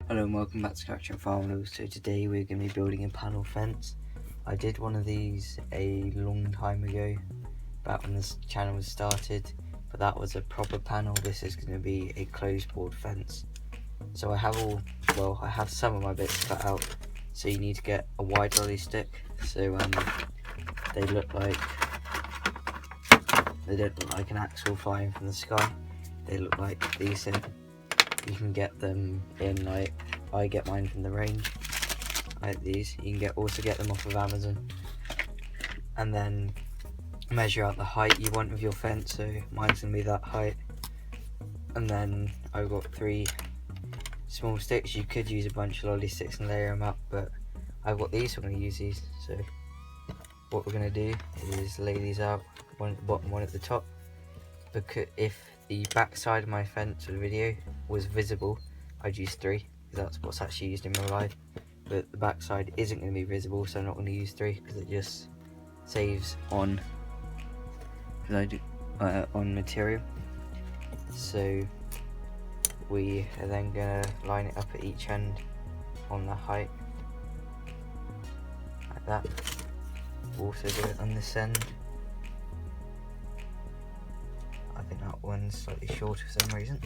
Hello and welcome back to Character Farm. So today we're going to be building a panel fence. I did one of these a long time ago, back when this channel was started, but that was a proper panel. This is going to be a closed board fence. So I have I have some of my bits cut out. So you need to get a wide lolly stick. So they don't look like an actual flying from the sky. They look like these here. You can get them in, like, I get mine from the range, like these. You can also get them off of Amazon, and then measure out the height you want of your fence. So mine's gonna be that height, and then I've got 3 small sticks. You could use a bunch of lolly sticks and layer them up, but I've got these, so I'm gonna use these. So what we're gonna do is lay these out, one at the bottom, one at the top, because if the back side of my fence for the video was visible, I'd use 3, because that's what's actually used in real life. But the back side isn't going to be visible, so I'm not going to use 3, because it just saves on material. So we are then going to line it up at each end on the height, like that. We'll also do it on this end. I think that one's slightly short for some reason.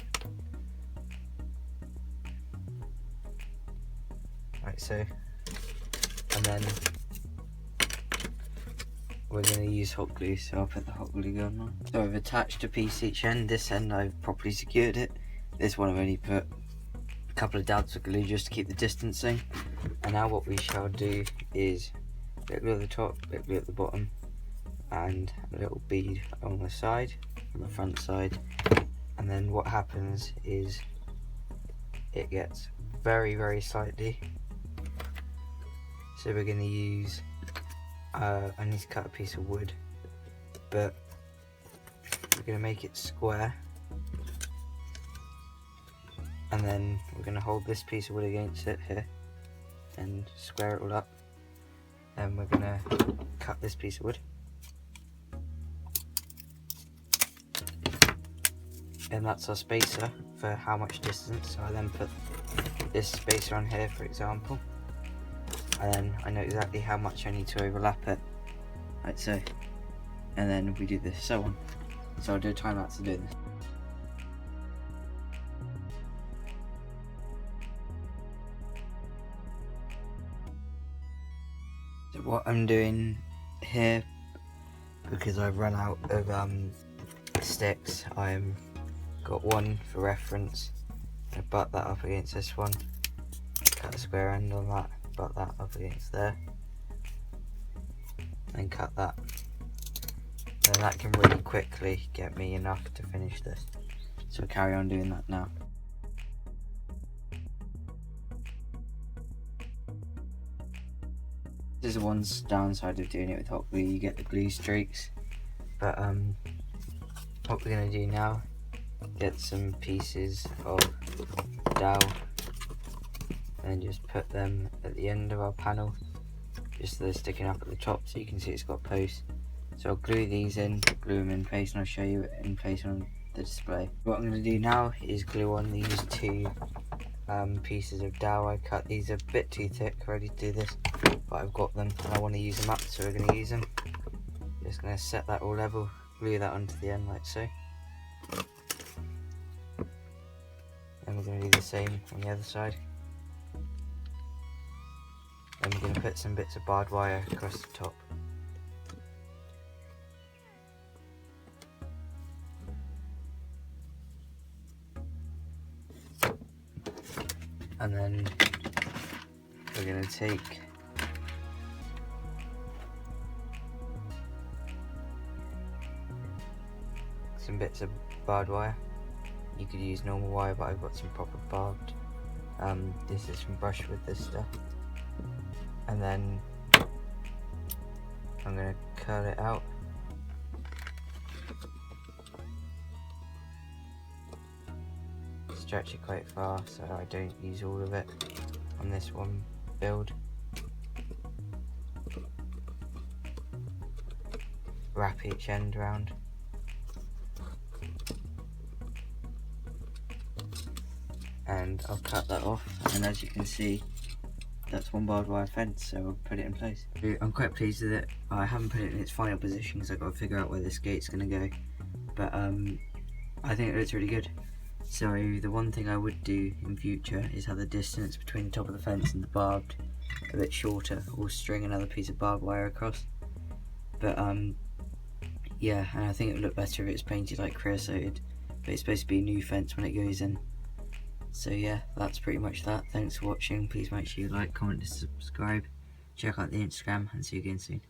Right, so, and then we're going to use hot glue, so I'll put the hot glue gun on. So I've attached a piece each end. This end I've properly secured it. This one I've only put a couple of dabs of glue just to keep the distancing. And now what we shall do is a bit of glue at the top, a bit of glue at the bottom, and a little bead on the side, on the front side. And then what happens is it gets very, very slightly. So we're going to use, I need to cut a piece of wood, but we're going to make it square, and then we're going to hold this piece of wood against it here and square it all up. Then we're going to cut this piece of wood, and that's our spacer for how much distance. So I then put this spacer on here, for example, and then I know exactly how much I need to overlap it, like so, and then we do this so on. So I'll do a time lapse to do this. So what I'm doing here, because I've run out of sticks, I've got one for reference. I butt that up against this one, cut a square end on that, butt that up against there, and cut that. And that can really quickly get me enough to finish this. So I'll carry on doing that now. This is one downside of doing it with hot glue, you get the glue streaks. But what we're going to do now, get some pieces of dowel and just put them at the end of our panel, just so they're sticking up at the top, so you can see it's got posts. So I'll glue these in, glue them in place, and I'll show you it in place on the display. What I'm going to do now is glue on these 2 pieces of dowel I cut. These are a bit too thick ready to do this, but I've got them and I want to use them up, so we're going to use them. Just going to set that all level, glue that onto the end like so. And we're going to do the same on the other side. Then we're going to put some bits of barbed wire across the top. And then we're going to take some bits of barbed wire. You could use normal wire, but I've got some proper barbed. This is from Brushwood, this stuff. And then I'm going to curl it out. Stretch it quite far so I don't use all of it on this one build. Wrap each end around. and I'll cut that off, and as you can see, that's one barbed wire fence, so I'll put it in place. I'm quite pleased with it. I haven't put it in its final position because I've got to figure out where this gate's going to go, but I think it looks really good. So the one thing I would do in future is have the distance between the top of the fence and the barbed a bit shorter, or string another piece of barbed wire across. But yeah, and I think it would look better if it's painted like creosoted, but it's supposed to be a new fence when it goes in. So yeah, that's pretty much that. Thanks for watching. Please make sure you like, comment and subscribe. Check out the Instagram, and see you again soon.